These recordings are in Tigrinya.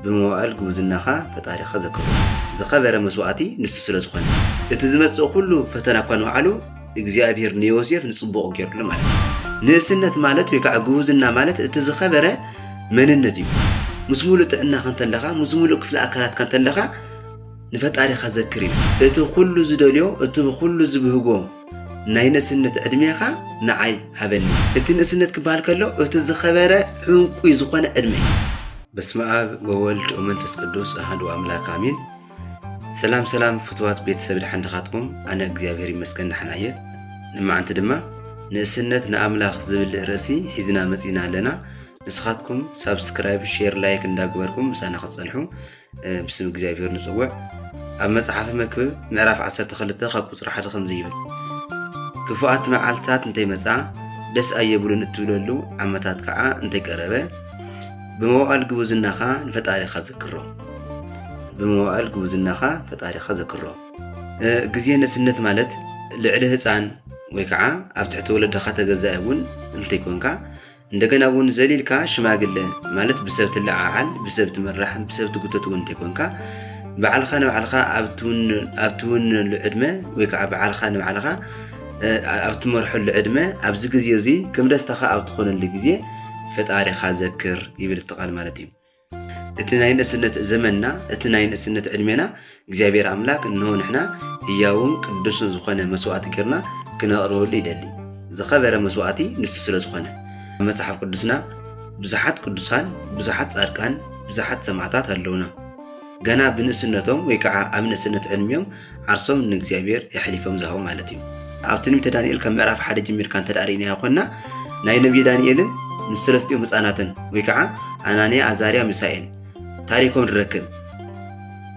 بموال جوزناخا فتاريخ ذكر زخبر مسواتي نسسل زخنه اتزمص كله فتنا كانوا علو እግዚአብሔር ንዮሴፍ ንጽቦ ገርሉ ማለት ንስነት ማለት ወይ ከአጉዝና ማለት እትዝኸበረ መንነት እዩ ሙስሙሉ ጥዕና ካንተለኻ ሙስሙሉ ክፍለ አካላት ካንተለኻ ንፈጣሪ ኸዘክሪ እቲ ሁሉ ዝደልዮ እቲ ሁሉ ዝብህጎ ናይ ንስነት ዕድሜኻ ንዓይ ሃበኒ እቲ ንስነት ክባል ከሎ እቲ ዝኸበረ ሕንቁ ዝኾነ ዕድሜ በስመ አብ ወወልድ ወመንፈስ ቅዱስ አሐዱ አምላክ አሜን سلام سلام فتوات بيت سبيل حندخاتكم أنا እግዚአብሔር ይመስገን نحناየ ንማዓንቲ ድማ ንእስነት ንአምላኽ ዝብል ርእሲ ሒዝና መጽና ኣለና ንስኻትኩም ሰብስክራይብ ሼር ላይክ እንዳግበርኩም ምሳና ክጸንሑ ብስም እግዚአብሔር ንጽውዕ ኣብ መጽሓፍ መክብብ ምዕራፍ 12 ካብ ቁጽሪ 1 ከም ዝይብል ክፉኣት መዓልታት እንተይ መጻ ደስ ኣየብሉን እትብለሉ ዓመታት ከዓ እንተይ ቀረበ ብመዋዕል ግቡዝናኻ ንፈጣሪኻ ዘክሮ بموال جوزناخا فتاريخ ذكره جزية نسنت مالت لعله هسان ويكعا أبتحت ولد خاطر جزاءون أنت يكونكا عندنا ون زليل كا شماغل مالت بسبت العال بسبت مرحم بسبت قطة أنت يكونكا بعل خانة بعل خا أبتون العدمة ويكعا بعل خانة بعل خا أبتمرح العدمة أبز جزية زي كم دستخا أبتخون اللي جزية فتاريخ ذكر يبي التقال مالتي اتناين السنة زمننا اتناين السنة علمنا እግዚአብሔር አምላክ انه نحنا هياوم قدوس زخونه مسوات كرنا كنقرو لي دلي زخبر مسواتي نفس سلا زخونه مصحف قدسنا بزحات قدسان بزحات صارقان بزحات سمعتات هلونا غنا بنسنتهم ويكع امنسنت علميهم عرسهم ان እግዚአብሔር يحلفهم زهو معناتهم ابتنم تدانيال كمعرف حد جميل كان تدارينا يكوننا ناي نبي دانيالن مسلستيو مصاناتن ويكع انانيا ازاريا مسائل تاريخهم الركب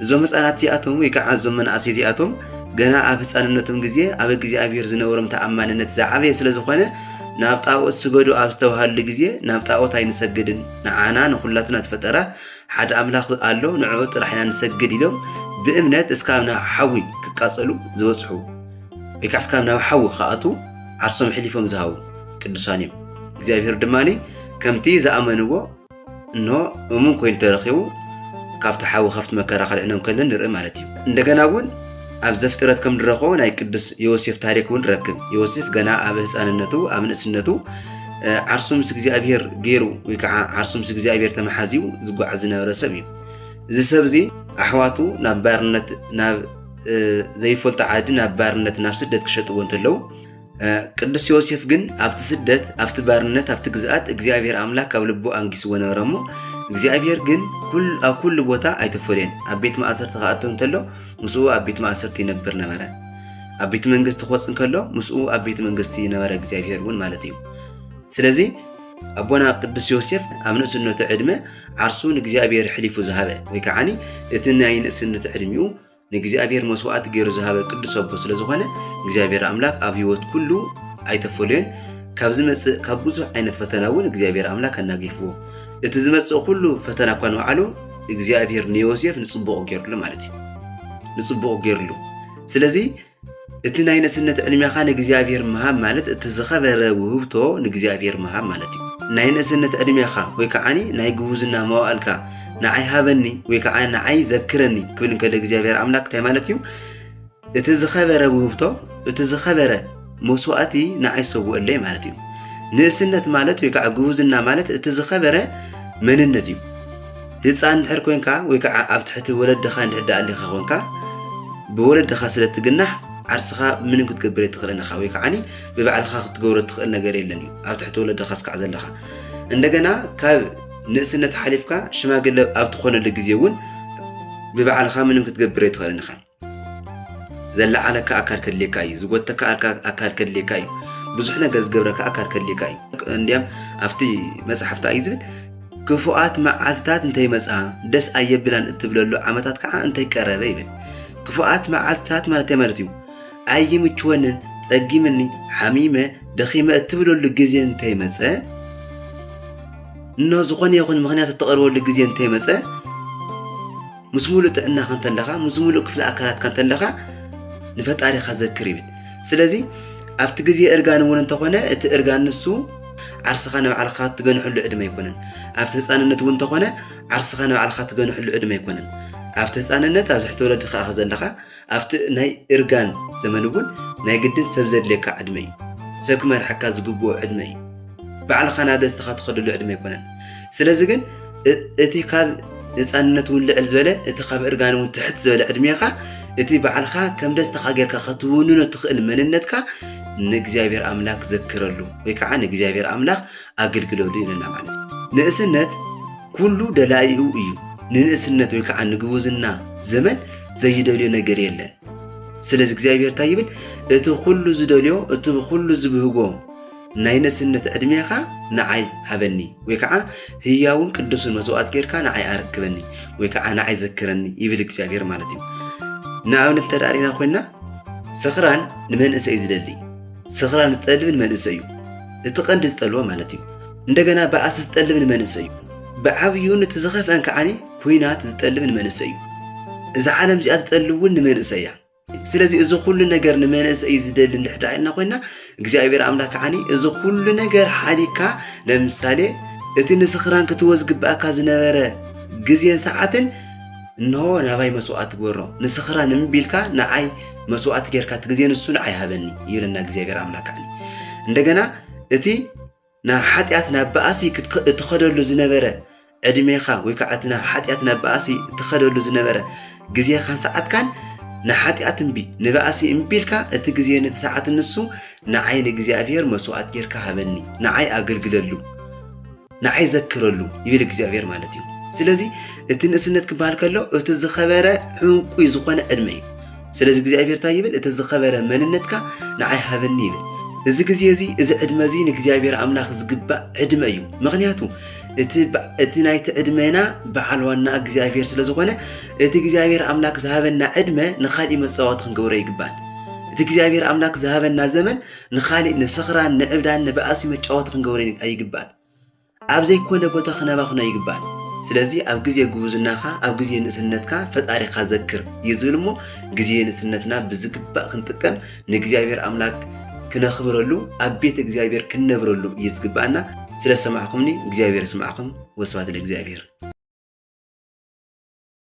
زو مصانات ياتهم ويكع زمن اسيزياتهم غنا اب حصاننتهم غزي اب እግዚአብሔር ዝነበሮም ተአማንነት ዛዓበየ ስለዝኾነ ናብጣኦት ስገዱ ኣብስተውሃል ግዜ ናብጣኦት አይንሰግድን ንዓና ንኹላትና ዝፈጠረ ሓደ አምላኽ ኣሎ ንዕኡ ጥራሕና ንሰግድ ኢሎም ብእምነት እስካብና ሓዊ ክቃጸሉ ዝወጽሑ ወይከዓ እስካብና ሓዊ ካኣቱ ዓርሶም ሕሊፎም ዝሃው ቅዱሳን እዮም እግዚአብሔር ድማኒ ከምቲ ዝኣመንዎ እንሆ እሙን ኮይን ተረኺቡ ካብቲ ሓዊ ኸፍት መከራ ኸልዕኖም ከለን ንርኢ ማለት እዩ እንደገና እውን ኣብ ዘፍጥረት ከም ድረኾ ናይ ቅዱስ ዮሴፍ ታሪክ እውን ረክብ ዮሴፍ ገና ኣብ ህፃንነቱ ኣብ ንእስነቱ ዓርሱ ምስ እግዚአብሔር ገይሩ ወይ ከዓ ዓርሱ ምስ እግዚአብሔር ተመሓዚው ዝጓዓዝ ዝነበረ ሰብ እዩ እዚ ሰብ እዚ ኣሕዋቱ ናብ ባርነት ናብ ዘይፈልጥ ዓዲ ናብ ባርነት ናብ ስደት ክሸጥዎ እንተለው ቅዱስ ዮሴፍ ግን ኣብቲ ስደት ኣብቲ ባርነት ኣብቲ ግዛት እግዚአብሔር አምላክ ኣብ ልቡ አንጊስዎ ነበረሞ እግዚአብሔር ግን ኩል ቦታ አይተፈለን ኣብ ቤት ማእሰርቲ ካኣቶ እንተሎ ምስኡ ኣብ ቤት ማእሰርቲ ይነብር ነበረ ኣብ ቤት መንግስቲ ኾጽን ከሎ ምስኡ ኣብ ቤት መንግስቲ ነበረ እግዚአብሔር እውን ማለት እዩ ስለዚ ኣቦና ቅዱስ ዮሴፍ ኣብ ንእስነቱ ዕድመ ዓርሱን እግዚአብሔር ሕሊፉ ዝሃበ ወይ ከዓኒ እቲ ናይ ንእስነቱ ዕድሚኡ ንእግዚአብሔር መስዋዕት ገይሩ ዝሃበ ቅዱስ ኣቦ ስለዝኾነ እግዚአብሔር አምላክ ኣብ ህይወት ኩሉ አይተፈለን ካብ ዝመጽእ ካብ ብዙሕ ዓይነት ፈተና እውን እግዚአብሔር አምላክ አናገይፍዎ እቲ ዝመጽእ ኩሉ ፈተና እኳ ንባዕሉ እግዚአብሔር ንዮሴፍ ንጽቡቕ ገይሩሉ ማለት እዩ ንጽቡቕ ገይሩሉ ስለዚ እቲ ናይ ንእስነት ዕድሜኻ ንእግዚአብሔር መሃብ ማለት እቲ ዝኸበረ ውህብቶ ንእግዚአብሔር መሃብ ማለት እዩ ናይ ንእስነት ዕድሜኻ ወይ ከዓኒ ናይ ግቡዝና መዋዕልካ ንዓይ ሃበኒ ወይ ከዓ ንዓይ ዘክረኒ ክብል እንከለ እግዚአብሔር አምላክ ታይ ማለት እዩ እቲ ዝኸበረ ውህብቶ እቲ ዝኸበረ መስዋዕቲ ንዓይ ሰውእለይ ማለት እዩ ንእስነት ማለት ወይ ከዓ ግቡዝና ማለት እቲ ዝኸበረ መንነት እዩ ህፃን ድሕር ኮይንካ ወይ ከዓ ኣብ ትሕቲ ወለድኻ እንድሕዳ ኣለኻ ኮይንካ ብወለድኻ ስለትግናሕ ዓርስኻ ምንም ክትገብር ትኽእልነኻ ወይ ከዓኒ ብባዕልኻ ክትገብሮ ትኽእል ነገር የለን እዩ ኣብ ትሕቲ ወለድኻ ስካዕ ዘለኻ እንደገና ካብ ንእስነት ሓሊፍካ ሽማግለ ኣብ ትኾነሉ ግዜ እውን ብባዕልኻ ምንም ክትገብር ትኽእልነኻ ዘለዓለካ ኣካል ከድልየካ እዩ ዝጎተካ ኣካል ከድልየካ እዩ ብዙሕ ነገር ዝገብረካ ኣካል ከድልየካ እዩ እንዲያም ኣብቲ መጽሓፍታ እዩ ዝብል ክፉኣት መዓልትታት እንተይ መጻ ደስ ኣየብላን እትብለሉ ዓመታት ከዓ እንተይ ቀረበ ይብል ክፉኣት መዓልትታት ማለት እዩ ኣይምችወንን ጸጊምኒ ሓሚመ ደኺመ እትብለሉ ግዜ እንተይ መጸ እንሆ ዝኾነ ይኹን ምኽንያት እትቐርበሉ ግዜ እንተይ መጸ ምስ ሙሉእ ጥዕና ከንተለኻ ምስ ሙሉእ ክፍለ ኣካላት ከንተለኻ ንፈጣሪኻ ዘክር ይብል ስለዚ ኣብቲ ግዜ እርጋን እውን እንተኾነ እቲ እርጋን ንሱ ዓርስኻ ንባዕልኻ ትገንሕሉ ዕድመ ኣይኮነን ኣብቲ ህፃንነት እውን እንተኾነ ዓርስኻ ንባዕልኻ ትገንሕሉ ዕድመ ኣይኮነን ኣብቲ ህፃንነት ኣብ ትሕቲ ወለድኻ ዘለኻ ኣብቲ ናይ እርጋን ዘመን እውን ናይ ግድን ሰብ ዘድልየካ ዕድመ እዩ ሰብ ክመርሐካ ዝግብኦ ዕድመ እዩ ባዕልኻ ናብ ደስታኻ ትኸደሉ ዕድመ ኣይኮነን ስለዚ ግን እቲ ካብ ህፃንነት እውን ልዕል ዝበለ እቲ ካብ እርጋን እውን ትሕት ዝበለ ዕድሜኻ እቲ ባዕልኻ ከም ደስታኻ ጌርካ ክትውንኖ ትኽእል መንነትካ ንእግዚአብሔር ኣምላክ ዘክረሉ ወይ ከዓ ንእግዚአብሔር ኣምላክ ኣገልግለሉ ይለና ማለት ንእስነት ኩሉ ደላይኡ እዩ ንእስነት ወይ ከዓ ንግቡዝና ዘመን ዘይደልዮ ነገር የለን ስለዚ እግዚአብሔር እንታይ ይብል እቲ ኩሉ ዝደልዮ እቲ ኩሉ ዝብህጎ ናይ ንእስነት ዕድሜኻ ንዓይ ሃበኒ ወይ ከዓ ህያውን ቅዱስን መስዋዕት ጌርካ ንዓይ ኣረክበኒ ወይ ከዓ ንዓይ ዘክረኒ ይብል እግዚአብሔር ማለት እዩ ንኣብነት ተዳሪና ኮይና ስኽራን ንመንእሰይ ዝደሊ ስኽራን ዝጠልብ ንመንእሰይ እዩ እቲ ቀንዲ ዝጠልዎ ማለት እዩ እንደገና በኣስ ዝጠልብ ንመንእሰይ እዩ ብዓብዩን እቲ ዝኸፍአን ከዓኒ ኩናት ዝጠልብ ንመንእሰይ እዩ እዚ ዓለም እዚኣ ዝጠልብ እውን ንመንእሰይ እያ ስለዚ እዚ ኩሉ ነገር ንመንእሰይ ዝደሊ እንድሕር ኢልና ኮይና እግዚአብሔር ኣምላክ ከዓኒ እዚ ኩሉ ነገር ሓሊካ ለምሳሌ እቲ ንስኽራን ክትወዝ ግባእካ ዝነበረ ግዜን ሰዓትን እንሆ ናባይ መስዋዕት ትገብሮ ንስኽራን እምቢልካ ንዓይ መስዋዕት ጌርካ ትግዜ ንሱ ንዓይ ሃበኒ ይብለና እግዚአብሔር ኣምላክ ከዓኒ እንደገና እቲ ናብ ሓጢኣት ናብ በኣሲ እትኸደሉ ዝነበረ ዕድሜኻ ወይ ከዓ እቲ ናብ ሓጢኣት ናብ በኣሲ እትኸደሉ ዝነበረ ግዜኻን ሰዓትካን ንሓጢኣት እምቢ ንበኣሲ እምቢልካ እቲ ግዜ ነቲ ሰዓት ንሱ ንዓይ ንእግዚአብሔር መስዋዕት ጌርካ ሃበኒ ንዓይ ኣገልግለሉ ንዓይ ዘክረሉ ይብል እግዚአብሔር ማለት እዩ ስለዚ እቲ ንእስነት ክበሃል ከሎ እቲ ዝኸበረ ዕንቁ ዝኾነ ዕድመ እዩ ስለዚ እግዚአብሔር እንታይ ይብል እቲ ዝኸበረ መንነትካ ንዓይ ሃበኒ ይብል እዚ ግዜ እዚ እዚ ዕድመ እዚ ንእግዚአብሔር ኣምላክ ዝግባእ ዕድመ እዩ ምክንያቱ እቲ ናይቲ ዕድመና በዓል ዋና እግዚአብሔር ስለ ዝኾነ እቲ እግዚአብሔር ኣምላክ ዝሃበና ዕድመ ንኻሊእ መፃወቲ ክንገብሮ ይግባእ እቲ እግዚአብሔር ኣምላክ ዝሃበና ዘመን ንኻሊእ ንስኽራን ንዕብዳን ንበኣሲ መጫወቲ ክንገብሮ ኣይግባእ ኣብ ዘይኮነ ቦታ ክነባኽኖ ይግባእ ስለዚ ኣብ ግዜ ጉብዝናኻ ኣብ ግዜ ንእስነትካ ፈጣሪኻ ዘክር ይዝብል እሞ ግዜ ንእስነትና ብዝግባእ ክንጥቀም ንእግዚአብሔር ኣምላክ ክነኽብረሉ ኣብ ቤት እግዚአብሔር ክነብረሉ ይዝግባእና ስለ ሰማዕኹምኒ እግዚአብሔር ይስማዕኩም ወስብሐት ለእግዚአብሔር